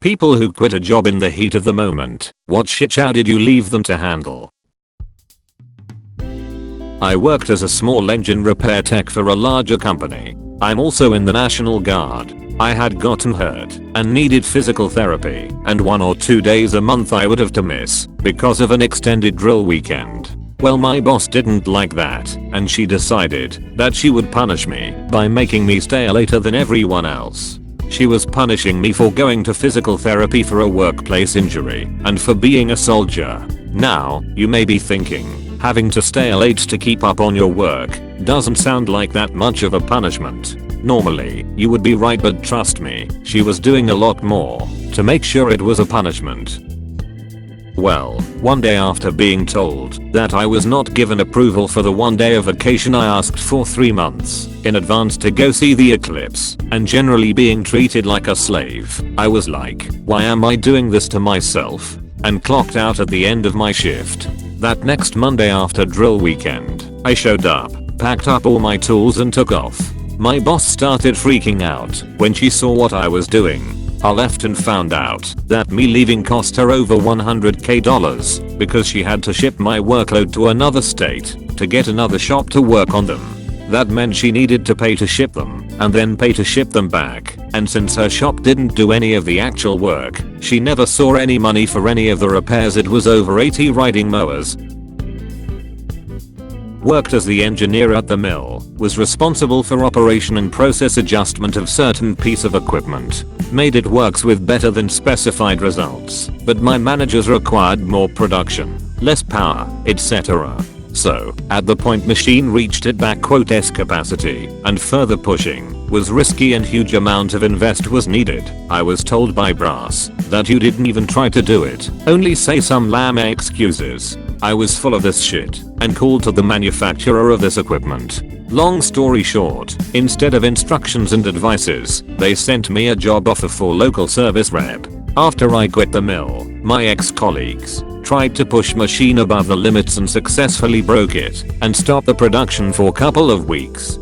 People who quit a job in the heat of the moment, what shit show did you leave them to handle? I worked as a small engine repair tech for a larger company. I'm also in the National Guard. I had gotten hurt and needed physical therapy, and 1 or 2 days a month I would have to miss because of an extended drill weekend. Well, my boss didn't like that, and she decided that she would punish me by making me stay later than everyone else. She was punishing me for going to physical therapy for a workplace injury and for being a soldier. Now, you may be thinking, having to stay late to keep up on your work doesn't sound like that much of a punishment. Normally, you would be right, but trust me, she was doing a lot more to make sure it was a punishment. Well, one day after being told that I was not given approval for the 1 day of vacation I asked for 3 months in advance to go see the eclipse, and generally being treated like a slave, I was like, why am I doing this to myself? And clocked out at the end of my shift. That next Monday after drill weekend, I showed up, packed up all my tools and took off. My boss started freaking out when she saw what I was doing. I left and found out that me leaving cost her over $100k because she had to ship my workload to another state to get another shop to work on them. That meant she needed to pay to ship them and then pay to ship them back, and since her shop didn't do any of the actual work, she never saw any money for any of the repairs. It was over 80 riding mowers. Worked as the engineer at the mill, was responsible for operation and process adjustment of certain piece of equipment. Made it works with better than specified results, but my managers required more production, less power, etc. So, at the point machine reached its back capacity, and further pushing was risky and huge amount of invest was needed. I was told by brass that you didn't even try to do it, only say some lame excuses. I was full of this shit and called to the manufacturer of this equipment. Long story short, instead of instructions and advices, they sent me a job offer for local service rep. After I quit the mill, my ex-colleagues tried to push machine above the limits and successfully broke it and stopped the production for a couple of weeks.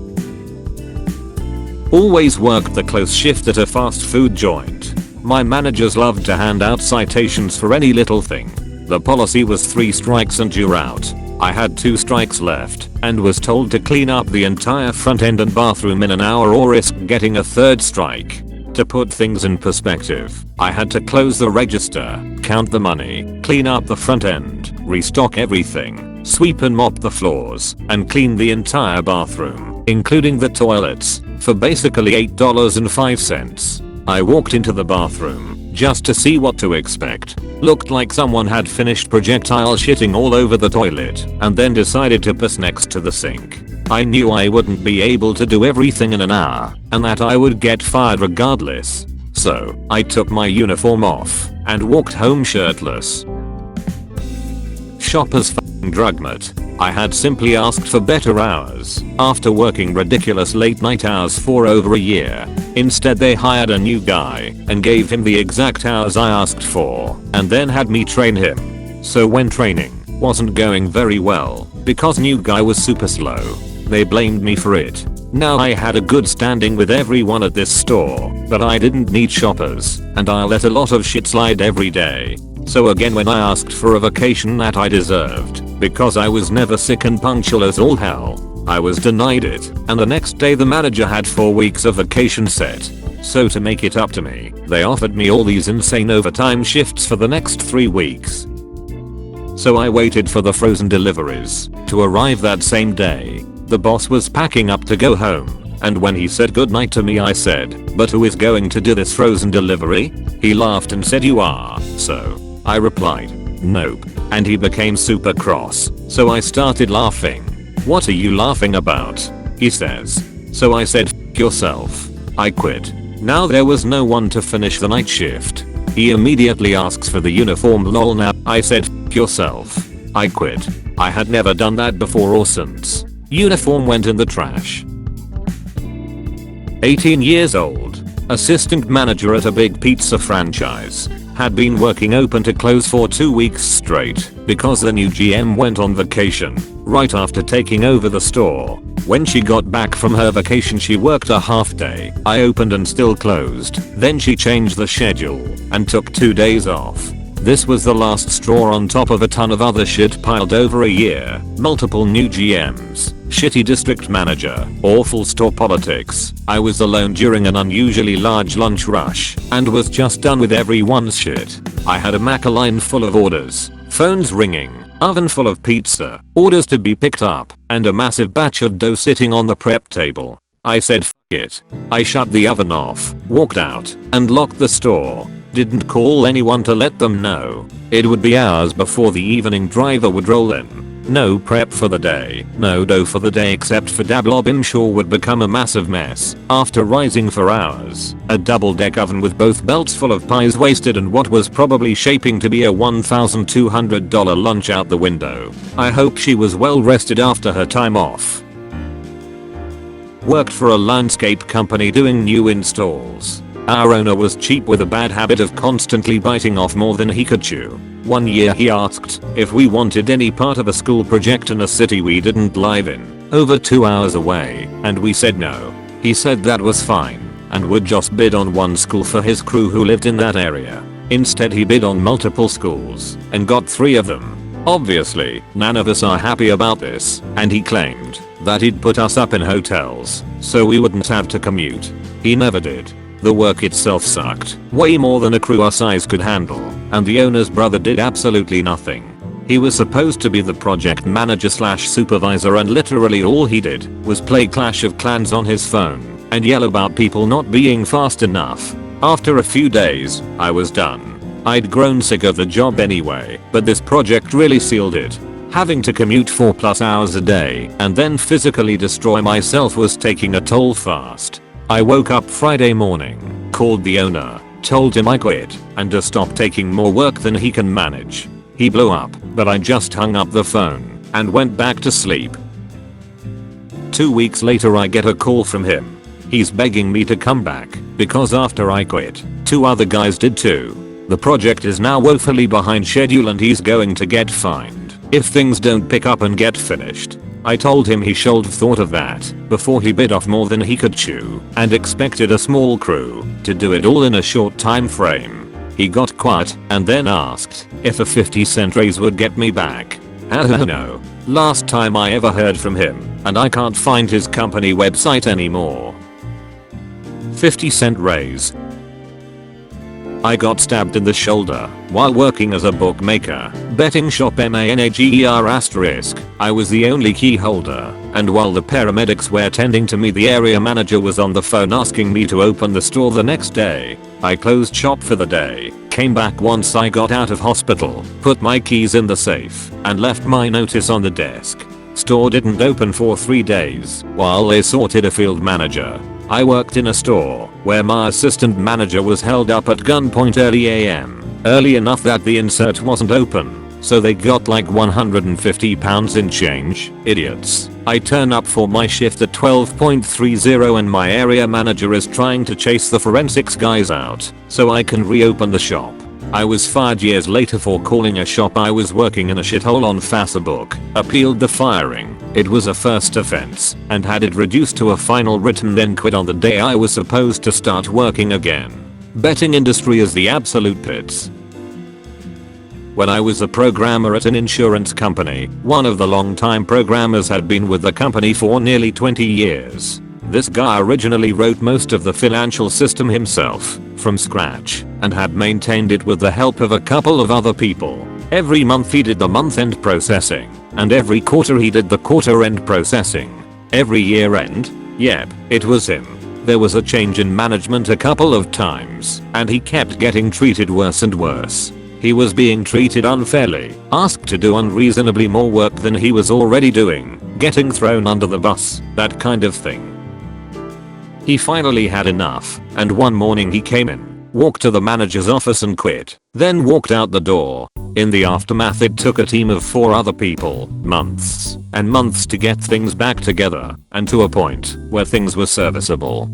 Always worked the close shift at a fast food joint. My managers loved to hand out citations for any little thing. The policy was 3 strikes and you're out. I had 2 strikes left and was told to clean up the entire front end and bathroom in an hour or risk getting a 3rd strike. To put things in perspective, I had to close the register, count the money, clean up the front end, restock everything, sweep and mop the floors, and clean the entire bathroom, including the toilets, for basically $8.05. I walked into the bathroom just to see what to expect. Looked like someone had finished projectile shitting all over the toilet and then decided to piss next to the sink. I knew I wouldn't be able to do everything in an hour and that I would get fired regardless. So I took my uniform off and walked home shirtless. Shoppers f***ing drugmate. I had simply asked for better hours after working ridiculous late night hours for over a year. Instead they hired a new guy and gave him the exact hours I asked for and then had me train him. So when training wasn't going very well because new guy was super slow, they blamed me for it. Now I had a good standing with everyone at this store, but I didn't need shoppers and I let a lot of shit slide every day. So again when I asked for a vacation that I deserved because I was never sick and punctual as all hell, I was denied it, and the next day the manager had 4 weeks of vacation set. So to make it up to me, they offered me all these insane overtime shifts for the next 3 weeks. So I waited for the frozen deliveries to arrive that same day. The boss was packing up to go home, and when he said goodnight to me I said, "But who is going to do this frozen delivery?" He laughed and said, "You are." So I replied, "Nope," and he became super cross. So I started laughing. "What are you laughing about?" he says. So I said, "F yourself. I quit." Now there was no one to finish the night shift. He immediately asks for the uniform. Lol. Now I said, "F yourself. I quit." I had never done that before or since. Uniform went in the trash. 18 years old. Assistant manager at a big pizza franchise. Had been working open to close for 2 weeks straight because the new GM went on vacation. right after taking over the store. When she got back from her vacation she worked a half day. I opened and still closed. Then she changed the schedule and took 2 days off. This was the last straw on top of a ton of other shit piled over a year. Multiple new GMs, shitty district manager, awful store politics. I was alone during an unusually large lunch rush and was just done with everyone's shit. I had a MacLeod full of orders, phones ringing, oven full of pizza, orders to be picked up, and a massive batch of dough sitting on the prep table. I said f it. I shut the oven off, walked out, and locked the store. Didn't call anyone to let them know. It would be hours before the evening driver would roll in. No prep for the day, no dough for the day except for dablob. I'm sure would become a massive mess after rising for hours. A double-deck oven with both belts full of pies wasted and what was probably shaping to be a $1,200 lunch out the window. I hope she was well rested after her time off. Worked for a landscape company doing new installs. Our owner was cheap with a bad habit of constantly biting off more than he could chew. One year he asked if we wanted any part of a school project in a city we didn't live in, over 2 hours away, and we said no. He said that was fine and would just bid on one school for his crew who lived in that area. Instead he bid on multiple schools and got 3 of them. Obviously, none of us are happy about this, and he claimed that he'd put us up in hotels so we wouldn't have to commute. He never did. The work itself sucked, way more than a crew our size could handle, and the owner's brother did absolutely nothing. He was supposed to be the project manager / supervisor and literally all he did was play Clash of Clans on his phone and yell about people not being fast enough. After a few days, I was done. I'd grown sick of the job anyway, but this project really sealed it. Having to commute 4+ hours a day and then physically destroy myself was taking a toll fast. I woke up Friday morning, called the owner, told him I quit and to stop taking more work than he can manage. He blew up, but I just hung up the phone and went back to sleep. 2 weeks later I get a call from him. He's begging me to come back because after I quit, 2 other guys did too. The project is now woefully behind schedule and he's going to get fined if things don't pick up and get finished. I told him he should have thought of that before he bit off more than he could chew and expected a small crew to do it all in a short time frame. He got quiet and then asked if a 50-cent raise would get me back. No. Last time I ever heard from him, and I can't find his company website anymore. 50-cent raise. I got stabbed in the shoulder while working as a bookmaker, betting shop manager*. I was the only key holder, and while the paramedics were tending to me the area manager was on the phone asking me to open the store the next day. I closed shop for the day, came back once I got out of hospital, put my keys in the safe, and left my notice on the desk. Store didn't open for 3 days while they sorted a field manager. I worked in a store where my assistant manager was held up at gunpoint early AM, early enough that the insert wasn't open, so they got like £150 in change. Idiots. I turn up for my shift at 12:30 and my area manager is trying to chase the forensics guys out so I can reopen the shop. I was fired years later for calling a shop I was working in a shithole on Facebook, appealed the firing. It was a first offense and had it reduced to a final written, then quit on the day I was supposed to start working again. Betting industry is the absolute pits. When I was a programmer at an insurance company, one of the long-time programmers had been with the company for nearly 20 years. This guy originally wrote most of the financial system himself, from scratch, and had maintained it with the help of a couple of other people. Every month he did the month-end processing, and every quarter he did the quarter-end processing. Every year-end? Yep, it was him. There was a change in management a couple of times, and he kept getting treated worse and worse. He was being treated unfairly, asked to do unreasonably more work than he was already doing, getting thrown under the bus, that kind of thing. He finally had enough, and one morning he came in, walked to the manager's office and quit, then walked out the door. In the aftermath it took a team of 4 other people, months and months to get things back together, and to a point where things were serviceable.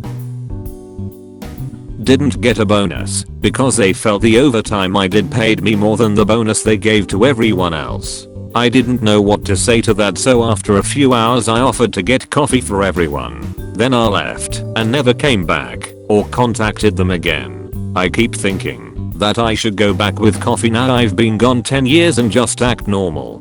Didn't get a bonus, because they felt the overtime I did paid me more than the bonus they gave to everyone else. I didn't know what to say to that, so after a few hours I offered to get coffee for everyone. Then I left and never came back or contacted them again. I keep thinking that I should go back with coffee now I've been gone 10 years and just act normal.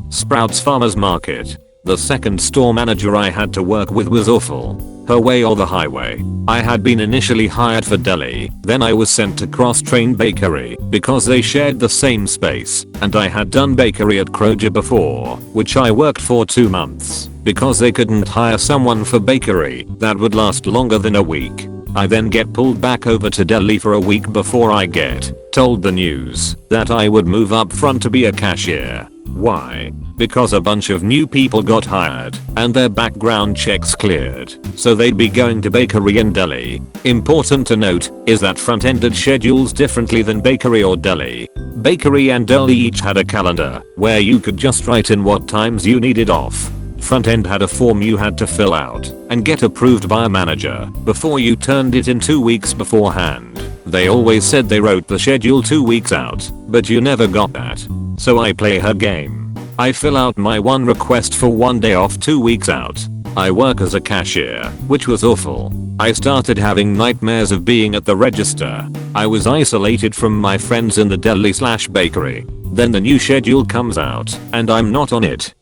Sprouts Farmers Market. The second store manager I had to work with was awful. Her way or the highway. I had been initially hired for deli, then I was sent to cross-train bakery because they shared the same space, and I had done bakery at Kroger before, which I worked for 2 months, because they couldn't hire someone for bakery that would last longer than a week. I then get pulled back over to deli for a week before I get told the news that I would move up front to be a cashier. Why? Because a bunch of new people got hired and their background checks cleared, so they'd be going to bakery and deli. Important to note is that front-ended schedules differently than bakery or deli. Bakery and deli each had a calendar where you could just write in what times you needed off. Front-end had a form you had to fill out and get approved by a manager before you turned it in 2 weeks beforehand. They always said they wrote the schedule 2 weeks out, but you never got that. So I play her game. I fill out my one request for 1 day off 2 weeks out. I work as a cashier, which was awful. I started having nightmares of being at the register. I was isolated from my friends in the deli/bakery. Then the new schedule comes out, and I'm not on it.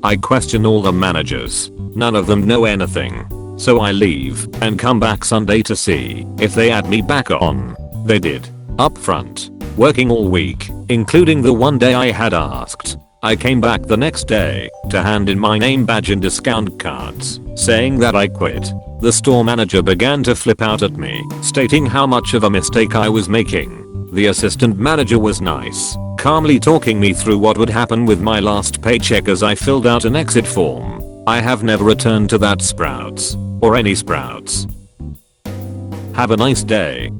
I question all the managers. None of them know anything. So I leave and come back Sunday to see if they add me back on. They did. Up front. Working all week, including the 1 day I had asked. I came back the next day to hand in my name badge and discount cards, saying that I quit. The store manager began to flip out at me, stating how much of a mistake I was making. The assistant manager was nice, calmly talking me through what would happen with my last paycheck as I filled out an exit form. I have never returned to that Sprouts, or any Sprouts. Have a nice day.